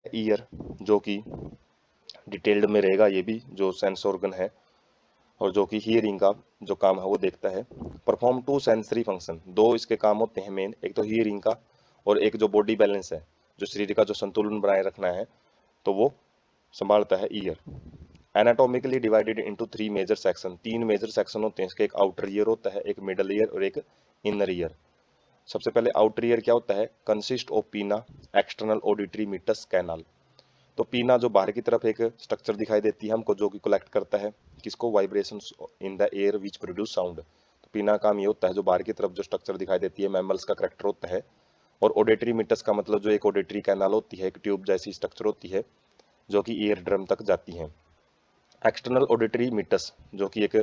Year जो कि detailed में रहेगा, ये भी जो सेंस ऑर्गन है और जो कि हियरिंग का जो काम है वो देखता है। परफॉर्म टू सेंसरी फंक्शन, दो इसके काम होते हैं मेन, एक तो हियरिंग का और एक जो बॉडी बैलेंस है, जो शरीर का जो संतुलन बनाए रखना है, तो वो संभालता है ear. Anatomically divided into three major section, तीन मेजर सेक्शन होते हैं इसके, एक आउटर ईयर होता है, एक मिडल ईयर और एक इनर ईयर। सबसे पहले आउटर ईयर क्या होता है, कंसिस्ट ऑफ पीना, एक्सटर्नल ऑडिटरी मीटस कैनाल। तो पीना जो बाहर की तरफ एक स्ट्रक्चर दिखाई देती है हमको, जो कि कलेक्ट करता है किसको, vibrations in the air which produce sound. तो पीना काम ये होता है, जो बाहर की तरफ जो स्ट्रक्चर दिखाई देती है मैमल्स का करेक्टर होता है। और ऑडिटरी मीटस का मतलब जो एक ऑडिटरी कैनाल होती है, एक ट्यूब जैसी स्ट्रक्चर होती है जो कि ईयर ड्रम तक जाती है। एक्सटर्नल ऑडिटरी मीटस, जो कि एक,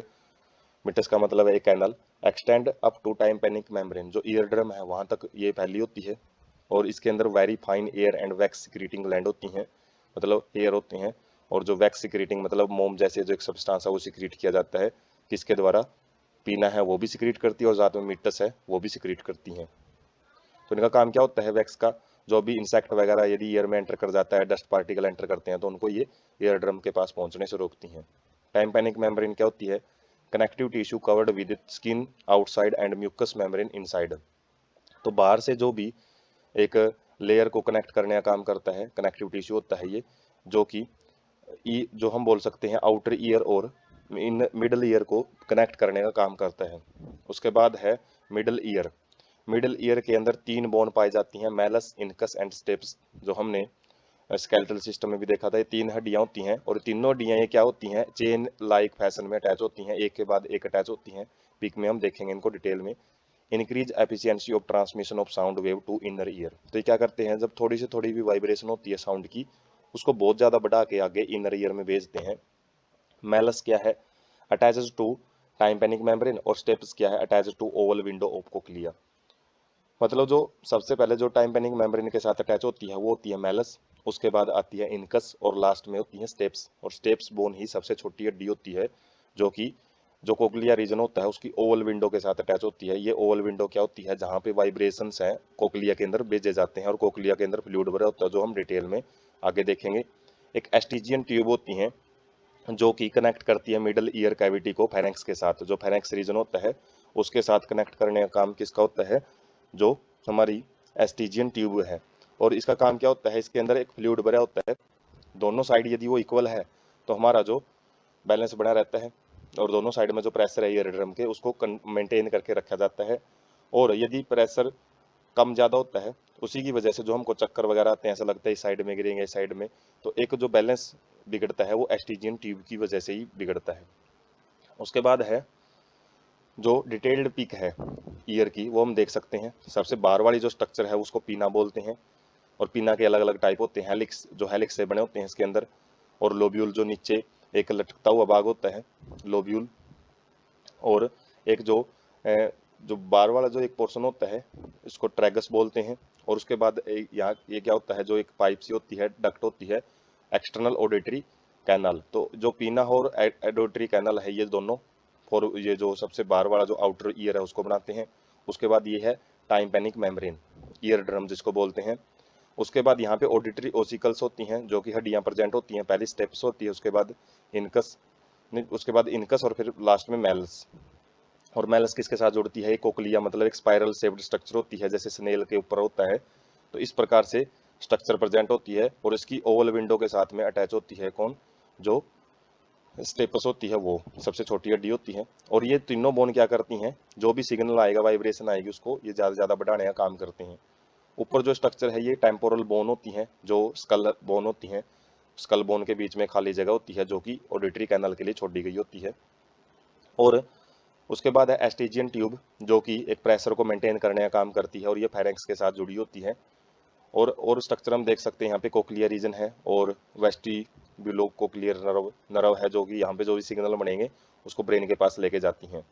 मीटस का मतलब है एक canal, extend up to tympanic membrane, जो ईयर ड्रम है वहां तक ये फैली होती है। और इसके अंदर very fine air and wax secreting gland होती हैं, मतलब एयर होते हैं, और जो वैक्स सिक्रीटिंग मतलब मोम जैसे जो एक सब्सटेंस है वो सिक्रीट किया जाता है, किसके द्वारा, पीना है वो भी सिक्रीट करती है और साथ में मीटस है वो भी सिक्रीट करती हैं। तो इनका काम क्या होता है वैक्स का, जो भी इंसेक्ट वगैरह यदि ईयर में एंटर कर जाता है, डस्ट पार्टिकल एंटर करते हैं, तो उनको ये ईयर ड्रम के पास पहुंचने से रोकती हैं। टाइम्पेनिक मेम्ब्रेन क्या होती है, connective tissue covered with skin outside and mucus membrane inside. तो बाहर से जो भी एक लेयर को कनेक्ट करने का काम करता है, कनेक्टिव टिश्यू होता है ये, जो कि जो हम बोल सकते हैं आउटर ईयर और इन मिडल ईयर को कनेक्ट करने का काम करता है। उसके बाद है मिडल ईयर। मिडल ईयर के अंदर तीन बोन पाई जाती हैं, मैलस, इनकस एंड स्टेप्स, जो हमने स्केलेटल सिस्टम में भी देखा था। ये तीन हड्डियां होती हैं और तीनों हड्डियां ये क्या होती हैं, चेन लाइक फैशन में अटैच होती हैं, एक के बाद एक अटैच होती हैं। पिक में हम देखेंगे इनको डिटेल में। Increase efficiency of transmission of sound wave to inner ear, तो ये क्या करते हैं, जब थोड़ी से थोड़ी भी वाइब्रेशन होती है साउंड की, उसको बहुत ज्यादा बढ़ा के आगे इनर ईयर में भेजते हैं। मैलस क्या है, अटैचेस टू टाइम्पेनिक मेम्ब्रेन, और स्टेप्स क्या है, attaches to oval window of cochlea. मतलब जो सबसे पहले जो टाइम्पेनिक मेम्ब्रेन के साथ अटैच होती है वो होती है मैलस, उसके बाद आती है इनकस और लास्ट में होती है स्टेप्स। और स्टेप्स बोन ही सबसे छोटी हड्डी होती है, जो कि जो कोक्लिया रीजन होता है उसकी ओवल विंडो के साथ अटैच होती है। ये ओवल विंडो क्या होती है, जहाँ पे वाइब्रेशंस हैं कोक्लिया के अंदर भेजे जाते हैं, और कोक्लिया के अंदर फ्लूइड भरा होता है, जो हम डिटेल में आगे देखेंगे। एक एस्टिजियन ट्यूब होती है जो कि कनेक्ट करती है मिडल ईयर कैविटी को फेरेंक्स के साथ, जो फेरेंक्स रीजन होता है उसके साथ कनेक्ट करने का काम किसका होता है, जो हमारी एस्टिजियन ट्यूब है। और इसका काम क्या होता है, इसके अंदर एक फ्लूइड भरा होता है, दोनों साइड यदि वो इक्वल है तो हमारा जो बैलेंस बना रहता है, और दोनों साइड में जो प्रेशर है ईयर ड्रम के उसको मेंटेन करके रखा जाता है। और यदि प्रेशर कम ज़्यादा होता है, उसी की वजह से जो हमको चक्कर वगैरह आते हैं, ऐसा लगता है इस साइड में गिरेंगे इस साइड में, तो एक जो बैलेंस बिगड़ता है वो एस्टिजियन ट्यूब की वजह से ही बिगड़ता है। उसके बाद है जो डिटेल्ड पिक है ईयर की, वो हम देख सकते हैं। सबसे बाहर वाली जो स्ट्रक्चर है उसको पीना बोलते हैं, और पीना के अलग अलग टाइप होते हैं, हेलिक्स जो हेलिक्स से बने होते हैं इसके अंदर, और लोब्यूल जो नीचे एक लटकता हुआ भाग होता है, लोब्यूल। और एक जो जो बार वाला जो एक पोर्शन होता है इसको ट्रैगस बोलते हैं। और उसके बाद यहाँ ये क्या होता है, जो एक पाइप सी होती है, डक्ट होती है, एक्सटर्नल ऑडिटरी कैनल। तो जो पीना और एडोटरी कैनल है ये दोनों फॉर ये जो सबसे बाहर वाला जो आउटर ईयर है उसको बनाते हैं। उसके बाद ये है टाइम्पेनिक मेम्ब्रेन, ईयर ड्रम जिसको बोलते हैं। उसके बाद यहाँ पे ऑडिटरी ओसिकल्स होती हैं जो कि हड्डियाँ प्रेजेंट होती हैं, पहली स्टेप्स होती है, उसके बाद इनकस, उसके बाद इनकस और फिर लास्ट में मेल्स। और मेलस किसके साथ जुड़ती है, कोक्लिया, मतलब एक स्पाइरल शेप्ड स्ट्रक्चर होती है जैसे स्नेल के ऊपर होता है, तो इस प्रकार से स्ट्रक्चर प्रेजेंट होती है। और इसकी ओवल विंडो के साथ में अटैच होती है कौन, जो स्टेपस होती है, वो सबसे छोटी हड्डी होती है। और ये तीनों बोन क्या करती हैं, जो भी सिग्नल आएगा, वाइब्रेशन आएगी, उसको ये ज़्यादा ज़्यादा बढ़ाने का काम करते हैं। ऊपर जो स्ट्रक्चर है ये टेम्पोरल बोन होती हैं, जो स्कल बोन होती हैं, स्कल बोन के बीच में खाली जगह होती है जो कि ऑडिटरी कैनल के लिए छोड़ी गई होती है। और उसके बाद है एस्टिजियन ट्यूब, जो कि एक प्रेशर को मेंटेन करने का काम करती है, और ये फेरेंक्स के साथ जुड़ी होती है। और स्ट्रक्चर हम देख सकते हैं यहाँ पे कोक्लियर रीजन है, और वेस्टिब्यूलो कोक्लियर नर्व नर्व है, जो कि यहाँ पे जो भी सिग्नल बनेंगे उसको ब्रेन के पास लेके जाती हैं।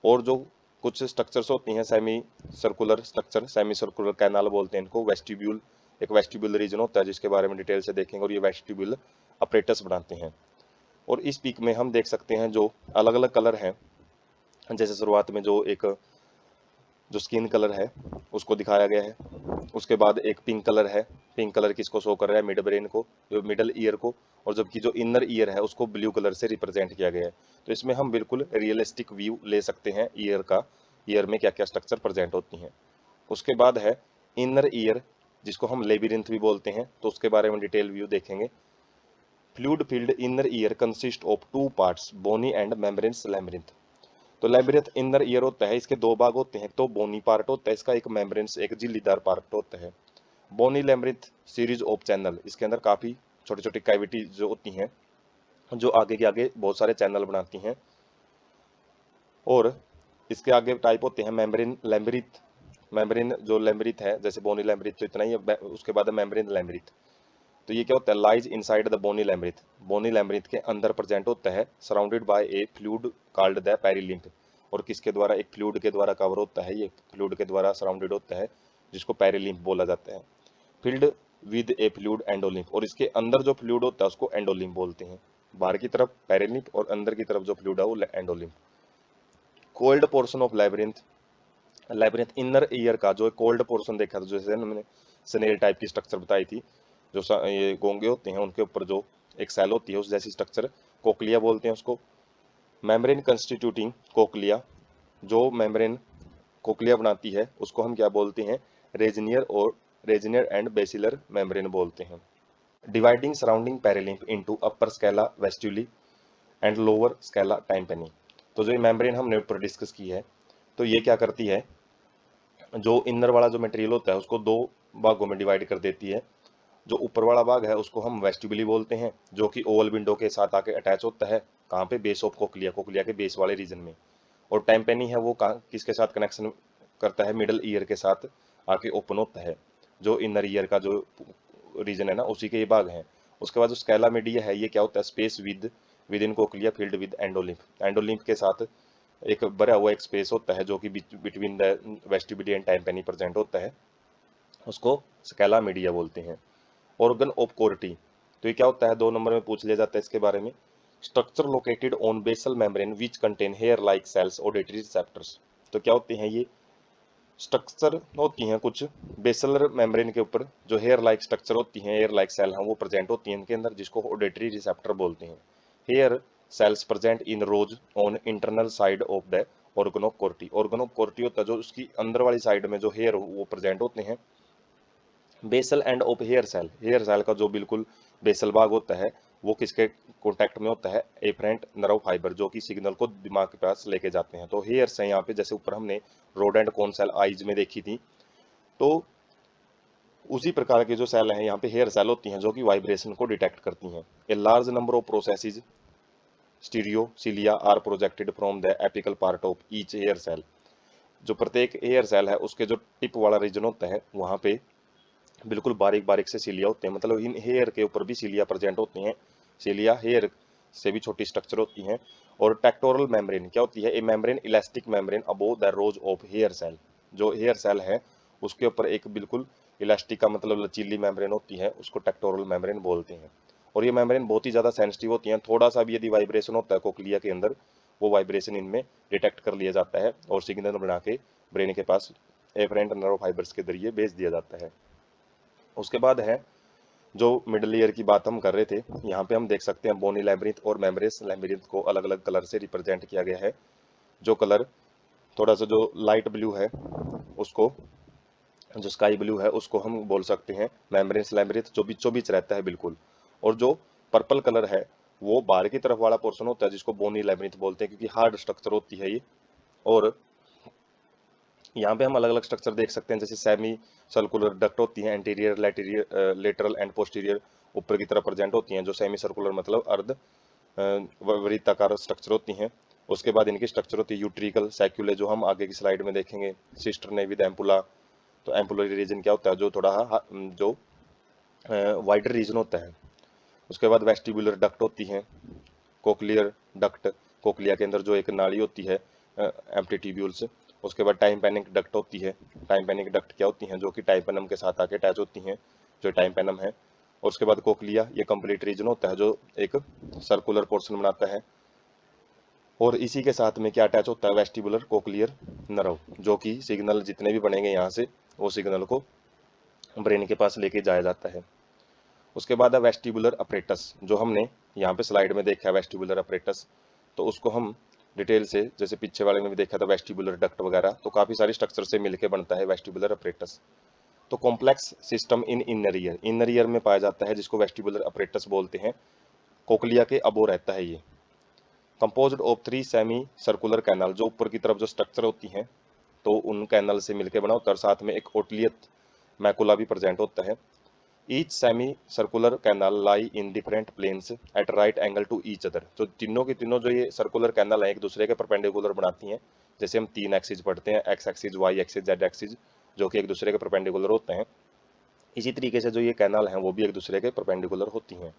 और जो कुछ स्ट्रक्चर्स होती हैं semi circular structure, semi circular canal बोलते हैं इनको, वेस्टिब्यूल, एक वेस्टिब्यूल रीजन होता है जिसके बारे में डिटेल से देखेंगे, और ये वेस्टिब्यूल अपरेटस बनाते हैं। और इस पीक में हम देख सकते हैं जो अलग अलग कलर हैं, जैसे शुरुआत में जो एक जो स्किन कलर है उसको दिखाया गया है। उसके बाद एक पिंक कलर है, पिंक कलर किसको शो कर रहा है, मिड ब्रेन को, जो मिडल ईयर को, और जबकि जो इनर ईयर है उसको ब्लू कलर से रिप्रेजेंट किया गया है। तो इसमें हम बिल्कुल रियलिस्टिक व्यू ले सकते हैं ईयर का, ईयर में क्या क्या स्ट्रक्चर प्रेजेंट होती हैं। उसके बाद है इनर ईयर, जिसको हम लेबिरिंथ भी बोलते हैं, तो उसके बारे में डिटेल व्यू देखेंगे। Fluid field inner ear consist of two parts, bony and membranes labyrinth. तो लैबिरिंथ इनर ईयर होता है, इसके दो भाग होते हैं, तो बोनी पार्ट होता है इसका, एक मेम्ब्रेन्स एक झिल्लीदार पार्ट होता है। बोनी लैबिरिंथ सीरीज ऑफ चैनल, इसके अंदर काफी छोटी छोटी कैविटी जो होती हैं, जो आगे के आगे बहुत सारे चैनल बनाती हैं। और इसके आगे टाइप होते हैं मेम्ब्रेन लैबिरिंथ। मेम्ब्रेन जो लैबिरिंथ है, जैसे बोनी लैबिरिंथ तो इतना ही है, उसके बाद है मेम्ब्रेन लैबिरिंथ। तो ये क्या होता है, lies inside the bony labyrinth, bony labyrinth के अंदर प्रेजेंट होता है, surrounded by a fluid called the perilymph. और किसके द्वारा, एक फ्लूइड के द्वारा कवर होता है, ये फ्लूइड के द्वारा सराउंडेड होता है, जिसको पेरिलिम्फ बोला जाता है। Filled with A fluid endolymph, और इसके अंदर जो फ्लूइड होता है उसको एंडोलिम्फ बोलते हैं। बाहर की तरफ पेरिलिम्फ और अंदर की तरफ जो फ्लूइड है वो endolymph. Cold portion of labyrinth, labyrinth inner year का जो कोल्ड पोर्शन देखा था, जैसे हमने स्नेल टाइप की स्ट्रक्चर बताई थी, जो ये गोंगे होते हैं उनके ऊपर जो एक सेल होती है उस जैसी स्ट्रक्चर, कोक्लिया बोलते हैं उसको। मेम्ब्रेन कंस्टिट्यूटिंग कोक्लिया, जो मेम्ब्रेन कोक्लिया बनाती है उसको हम क्या बोलते हैं, रेजिनियर, और रेजिनियर एंड बेसिलर मेम्ब्रेन बोलते हैं। Dividing surrounding perilymph into upper scala vestibuli and lower scala tympani. तो जो ये मेम्ब्रेन हमने ऊपर डिस्कस की है, तो ये क्या करती है, जो इनर वाला जो मटेरियल होता है उसको दो भागों में डिवाइड कर देती है। जो ऊपर वाला भाग है उसको हम वेस्टिब्यूली बोलते हैं, जो कि ओवल विंडो के साथ आके अटैच होता है, कहाँ पे, बेस ऑफ कोक्लिया, कोक्लिया के बेस वाले रीजन में। और टाइम्पेनी है वो कहाँ किसके साथ कनेक्शन करता है, मिडल ईयर के साथ आके ओपन होता है, जो इनर ईयर का जो रीजन है ना उसी के ये भाग हैं। उसके बाद जो स्कैला मीडिया है, ये क्या होता है, space with in cochlea field with endolymph, endolymph के साथ एक भरा हुआ एक स्पेस होता है जो कि बिटवीन द वेस्टिब्यूली एंड टाइम्पेनी प्रेजेंट होता है, उसको स्कैला मीडिया बोलते हैं। ऑर्गन ऑफ कोर्टी, तो ये क्या होता है, 2 नंबर में पूछ लिया जाता है इसके बारे में। Structure located on basal membrane which contain hair like cells auditory receptors. तो क्या होते हैं ये स्ट्रक्चर, होती हैं कुछ बेसलर मेम्ब्रेन के ऊपर जो हेयर लाइक स्ट्रक्चर होती हैं, हेयर लाइक सेल हैं वो प्रेजेंट होती हैं इनके अंदर, जिसको ऑडिटरी रिसेप्टर बोलते हैं। Hair cells present in rows on internal side of the organ of Corti, organ of Corti होता है जो उसकी अंदर वाली साइड में जो हेयर वो प्रेजेंट होते हैं। Basal end of hair cell, hair cell का जो बिल्कुल बेसल भाग होता है वो किसके कॉन्टेक्ट में होता है, एफरेंट नर्व फाइबर, जो कि सिग्नल को दिमाग के पास लेके जाते हैं। तो हेयर्स है यहाँ पे, जैसे ऊपर हमने rod and cone cell eyes में देखी थी, तो उसी प्रकार के जो सेल हैं यहाँ पे हेयर सेल होती हैं जो कि वाइब्रेशन को डिटेक्ट करती हैं। A large number of processes stereo cilia are projected from the apical part of each hair cell, जो प्रत्येक हेयर सेल है उसके जो टिप वाला रीजन होता है वहाँ पे बिल्कुल बारीक बारीक से सीलिया होते हैं, मतलब इन हेयर के ऊपर भी सीलिया प्रेजेंट होती हैं, सीलिया हेयर से भी छोटी स्ट्रक्चर होती हैं। और टेक्टोरल मेम्ब्रेन क्या होती है, a membrane elastic membrane above the rows of hair cell, जो हेयर सेल है उसके ऊपर एक बिल्कुल इलास्टिक का मतलब लचीली मेम्ब्रेन होती है, उसको टेक्टोरल मेम्ब्रेन बोलते हैं। और ये मेम्ब्रेन बहुत ही ज़्यादा सेंसिटिव होती हैं, थोड़ा सा भी यदि वाइब्रेशन होता है कोक्लिया के अंदर, वो वाइब्रेशन इनमें डिटेक्ट कर लिया जाता है और सिग्नल बना के ब्रेन के पास एफरेंट नर्व फाइबर्स के जरिए भेज दिया जाता है। उसके बाद है जो मिडल ईयर की बात हम कर रहे थे, यहाँ पे हम देख सकते हैं बोनी लैबिरिंथ और मेम्ब्रेस लैबिरिंथ को अलग अलग कलर से रिप्रेजेंट किया गया है। जो कलर थोड़ा सा जो लाइट ब्लू है उसको, जो स्काई ब्लू है उसको हम बोल सकते हैं मेम्ब्रेस लैबिरिंथ, जो बीचों बीच रहता है बिल्कुल। और जो पर्पल कलर है वो बाहर की तरफ वाला पोर्शन होता है, जिसको बोनी लैबिरिंथ बोलते हैं, क्योंकि हार्ड स्ट्रक्चर होती है ये। और यहाँ पे हम अलग अलग स्ट्रक्चर देख सकते हैं, जैसे सेमी सर्कुलर डक्ट होती हैं, एंटीरियर लेटरल एंड पोस्टीरियर ऊपर की तरफ प्रेजेंट होती हैं, जो सेमी सर्कुलर मतलब अर्ध वृत्ताकार स्ट्रक्चर होती हैं। उसके बाद इनकी स्ट्रक्चर होती है यूट्रिकल सैक्यूले, जो हम आगे की स्लाइड में देखेंगे। सिस्टर ने विद एम्पुला, तो एम्पुलरी रीजन क्या होता है, जो थोड़ा जो वाइडर रीजन होता है। उसके बाद वेस्टिबुलर डक्ट होती हैं, कोक्लियर डक्ट, कोक्लिया के अंदर जो एक नाली होती है एम्प्टीट्यूब्यूल्स। उसके बाद टाइम्पेनिक डक्ट होती है, टाइम्पेनिक डक्ट क्या होती हैं, जो कि टाइम्पेनम के साथ आके अटैच होती हैं, जो टाइम्पेनम है। और उसके बाद कोक्लिया, ये कंप्लीट रीजन होता है जो एक सर्कुलर पोर्शन बनाता है। और इसी के साथ में क्या अटैच होता है, वेस्टिबुलर कोक्लियर नर्व, जो कि सिग्नल जितने भी बनेंगे यहाँ से वो सिग्नल को ब्रेन के पास लेके जाया जाता है। उसके बाद है वेस्टिबुलर अपरेटस, जो हमने यहाँ पे स्लाइड में देखा है वेस्टिबुलर अपरेटस, तो उसको हम डिटेल से, जैसे पीछे वाले में भी देखा था वेस्टिबुलर डक्ट वगैरह, तो काफ़ी सारी स्ट्रक्चर से मिलके बनता है वेस्टिबुलर अपरेटस। तो complex system in inner ear में पाया जाता है, जिसको वेस्टिबुलर अपरेटस बोलते हैं। कोक्लिया के अबो रहता है ये। Composed of 3 semi circular canal, जो ऊपर की तरफ जो स्ट्रक्चर होती हैं तो उन कैनल से मिलकर बना होता है, और साथ में एक ओटलियत मैकुला भी प्रेजेंट होता है। Each semi circular canal lie in different planes at right angle to each other. जो तीनों की तीनों जो ये सर्कुलर कैनल है एक दूसरे के परपेंडिकुलर बनाती हैं। जैसे हम 3 एक्सिस पढ़ते हैं, X axis, Y axis, Z axis, जो कि एक दूसरे के परपेंडिकुलर होते हैं। इसी तरीके से जो ये कैनल हैं वो भी एक दूसरे के परपेंडिकुलर होती हैं।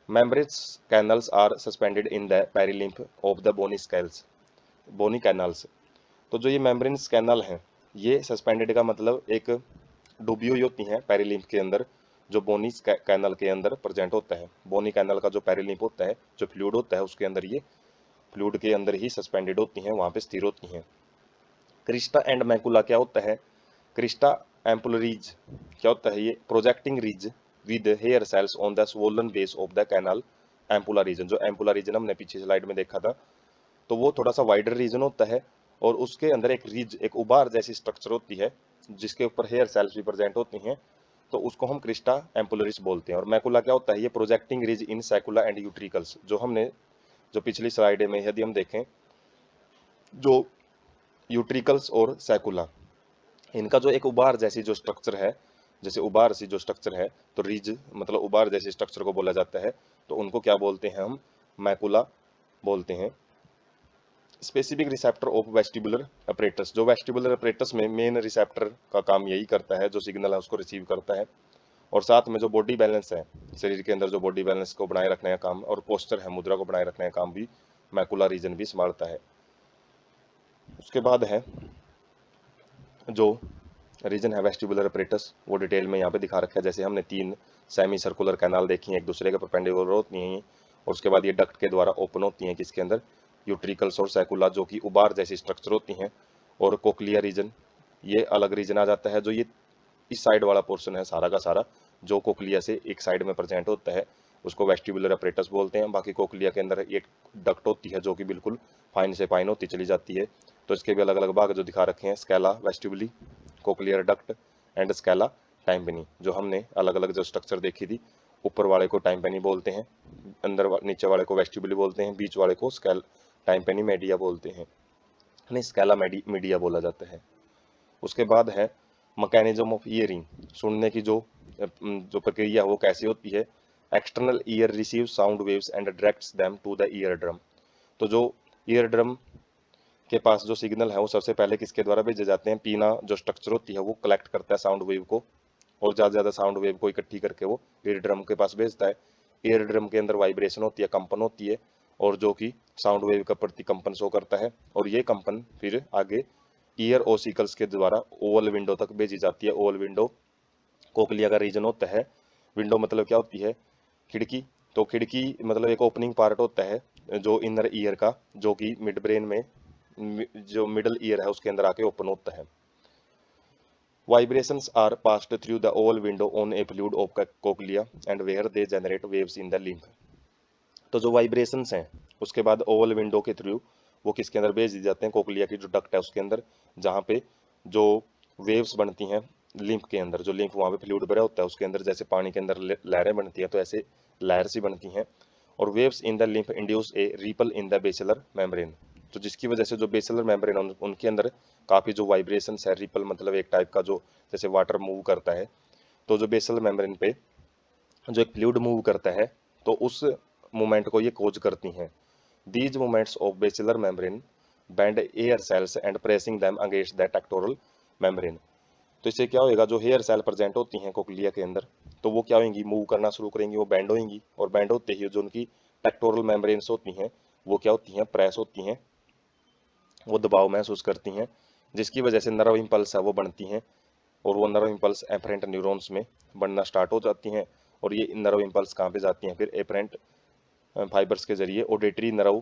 Membranes canals are suspended in the perilymph of the bony scales, bony canals. तो जो ये मेम्ब्रेन्स कैनल हैं, ये सस्पेंडेड का मतलब एक डूबी हुई होती हैं पेरिलिम्फ के अंदर, जो बोनी कैनल के अंदर प्रेजेंट होता है। बोनी कैनल का जो पेरिलिम्फ होता है, जो फ्लूइड होता है, उसके अंदर ये फ्लूइड के अंदर ही सस्पेंडेड होती हैं, वहाँ पे स्थिर होती हैं। क्रिस्टा एंड मैकुला क्या होता है, क्रिस्टा एम्पुलरीज क्या होता है, ये projecting ridge with hair cells on the swollen base of the canal ampulla region. जो एम्पुला रीजन हमने पीछे स्लाइड में देखा था, तो वो थोड़ा सा वाइडर रीजन होता है, और उसके अंदर एक रीज, एक उबार जैसी स्ट्रक्चर होती है, जिसके ऊपर हेयर सेल्स भी प्रेजेंट होती हैं, तो उसको हम क्रिस्टा एम्पुलरिस बोलते हैं। और मैकुला क्या होता है, ये projecting ridge in saccula and utricles. जो हमने जो पिछली स्लाइड में यदि हम देखें, जो यूट्रिकल्स और सैकुला, इनका जो एक उबार जैसी जो स्ट्रक्चर है, जैसे उबार सी जो स्ट्रक्चर है, तो रिज मतलब उबार जैसी स्ट्रक्चर को बोला जाता है, तो उनको क्या बोलते हैं हम, मैकुला बोलते हैं। Specific receptor of vestibular apparatus, जो वेस्टिबुलर अपरेटस में मेन रिसेप्टर का काम यही करता है, जो सिग्नल है उसको रिसीव करता है। और साथ में जो बॉडी बैलेंस है, शरीर के अंदर जो बॉडी बैलेंस को बनाए रखने का काम, और पोस्चर है, मुद्रा को बनाए रखने का काम भी मैकुला रीजन भी संभालता है। उसके बाद है जो रीजन है वेस्टिबुलर अपरेटस, वो डिटेल में यहाँ पे दिखा रखा है। जैसे हमने 3 सेमी सर्कुलर कैनाल देखी हैं, एक दूसरे के परपेंडिकुलर होती हैं, और उसके बाद ये डक्ट के द्वारा ओपन होती हैं, किसके अंदर, यूट्रिकल्स और सैकुला, जो कि उबार जैसी स्ट्रक्चर होती हैं। और कोक्लिया रीजन, ये अलग रीजन आ जाता है, जो ये इस साइड वाला पोर्शन है सारा का सारा, जो कोक्लिया से एक साइड में प्रेजेंट होता है, उसको वेस्टिबुलर अपरेटस बोलते हैं। बाकी कोक्लिया के अंदर एक डक्ट होती है, जो कि बिल्कुल फाइन से फाइन होती चली जाती है। तो इसके भी अलग अलग भाग जो दिखा रखे हैं, scala vestibuli, cochlear duct and scala tympani. जो हमने अलग अलग जो स्ट्रक्चर देखी थी, ऊपर वाले को टाइम्पेनी बोलते हैं, नीचे वाले को वेस्टिबुली बोलते हैं, बीच वाले को स्केल टाइम्पेनी मीडिया बोलते हैं, नहीं स्केला मीडिया बोला जाता है। उसके बाद है मैकेनिज्म ऑफ ईयरिंग, सुनने की जो प्रक्रिया वो कैसी होती है। External ear receive sound waves and directs them to the ear drum. तो जो ईयर ड्रम के पास जो सिग्नल है वो सबसे पहले किसके द्वारा भेजे जाते हैं, पीना जो स्ट्रक्चर होती है वो कलेक्ट करता है साउंड वेव को, और ज़्यादा ज़्यादा साउंड वेव को इकट्ठी करके वो ईयर ड्रम के पास भेजता है। ईयर ड्रम के अंदर वाइब्रेशन होती है, कंपन होती है, और जो कि साउंड वेव का प्रति कंपन शो करता है, और ये कंपन फिर आगे ईयर ओसिकल्स के द्वारा ओवल विंडो तक भेजी जाती है। ओवल विंडो कोक्लिया का रीजन होता है। विंडो मतलब क्या होती है, खिड़की। तो खिड़की मतलब एक ओपनिंग पार्ट होता है जो इनर ईयर का, जो कि मिड ब्रेन में जो मिडल ईयर है उसके अंदर आके ओपन होता है। Vibrations are passed through the oval window on a fluid of cochlea and where they generate waves in the lymph. तो जो वाइब्रेशंस हैं उसके बाद ओवल विंडो के थ्रू वो किसके अंदर भेज दिए जाते हैं, कोक्लिया की जो डक्ट है उसके अंदर, जहाँ पे जो वेव्स बनती हैं लिम्फ के अंदर, जो लिम्फ वहाँ पे फ्लूइड भरा होता है उसके अंदर, जैसे पानी के अंदर लहरें बनती हैं, तो ऐसे लहर सी बनती हैं। और waves in the lymph induce a ripple in the basilar membrane, तो जिसकी वजह से जो बेसिलर मेम्ब्रेन उनके अंदर काफ़ी जो वाइब्रेशंस है, रिपल मतलब एक टाइप का जो जैसे वाटर मूव करता है, तो जो बेसिलर मेम्ब्रेन पे जो एक फ्लूइड मूव करता है, तो उस मूवमेंट को ये कोज करती हैं। These movements of basilar membrane bend hair cells and pressing them against the tectorial membrane. तो इससे क्या होएगा, जो हेयर सेल प्रेजेंट होती हैं कोक्लिया के अंदर, तो वो क्या होंगी, मूव करना शुरू करेंगी, वो बैंड होंगी, और बैंड होते ही जो उनकी टेक्टोरल मेम्ब्रेन्स होती हैं वो क्या होती हैं, प्रेस होती हैं, वो दबाव महसूस करती हैं, जिसकी वजह से नर्व इम्पल्स है वो बनती हैं, और वो नर्व इम्पल्स एफरेंट न्यूरॉन्स में बनना स्टार्ट हो जाती हैं। और ये नर्व इम्पल्स कहाँ पे जाती हैं, फिर एफरेंट फाइबर्स के जरिए auditory nerve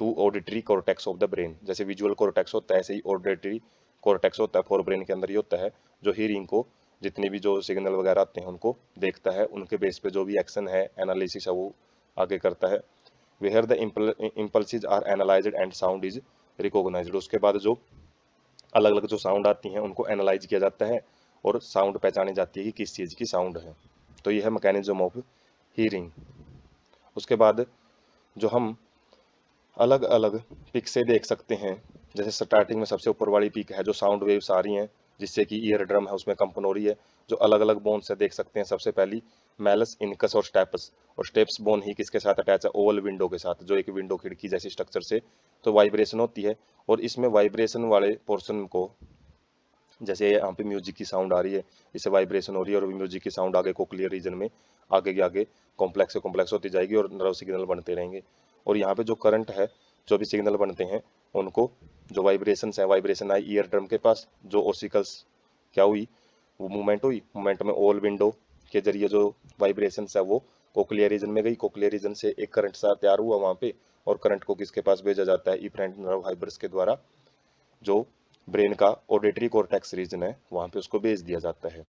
to auditory cortex of the brain. जैसे विजुअल कॉर्टेक्स होता है ऐसे ही ऑडिटरी कॉर्टेक्स होता है, फोर ब्रेन के अंदर ही होता है, जो हीरिंग को जितनी भी जो सिग्नल वगैरह आते हैं उनको देखता है, उनके बेस पे जो भी एक्शन है एनालिसिस है वो आगे करता है। Where the impulses are analysed and sound is recognised. उसके बाद जो अलग अलग जो साउंड आती हैं उनको एनालाइज किया जाता है और साउंड पहचानी जाती है कि किस चीज़ की साउंड है। तो यह है मैकेनिज्म ऑफ हीरिंग। उसके बाद जो हम अलग अलग पिक से देख सकते हैं, जैसे स्टार्टिंग में सबसे ऊपर वाली पिक है जो साउंड वेव्स आ रही हैं जिससे कि ईयर ड्रम है उसमें कंपन हो रही है, जो अलग अलग बोन से देख सकते हैं। सबसे पहली मैलस, इनकस और स्टेप्स। और स्टेप्स बोन ही किसके साथ अटैच है? ओवल विंडो के साथ, जो एक विंडो खिड़की जैसी स्ट्रक्चर से तो वाइब्रेशन होती है। और इसमें वाइब्रेशन वाले पोर्शन को, जैसे यहाँ पे म्यूजिक की साउंड आ रही है, इससे वाइब्रेशन हो रही है और म्यूजिक की साउंड आगे कोक्लियर रीजन में आगे के आगे कॉम्प्लेक्स से कॉम्प्लेक्स होती जाएगी और नर्व सिग्नल बनते रहेंगे। और यहाँ पे जो करंट है, जो भी सिग्नल बनते हैं उनको, जो वाइब्रेशंस है, वाइब्रेशन आई ईयर ड्रम के पास, जो ओसिकल्स क्या हुई, वो मूवमेंट हुई, मूवमेंट में ओवल विंडो के जरिए जो वाइब्रेशंस है वो कोक्लियर रीजन में गई, कोक्लियर रीजन से एक करंट सा तैयार हुआ वहाँ पे, और करंट को किसके पास भेजा जाता है? इफेरेंट नर्व फाइबर्स के द्वारा, जो ब्रेन का ऑडिटरी कॉर्टेक्स रीजन है वहाँ पे उसको भेज दिया जाता है।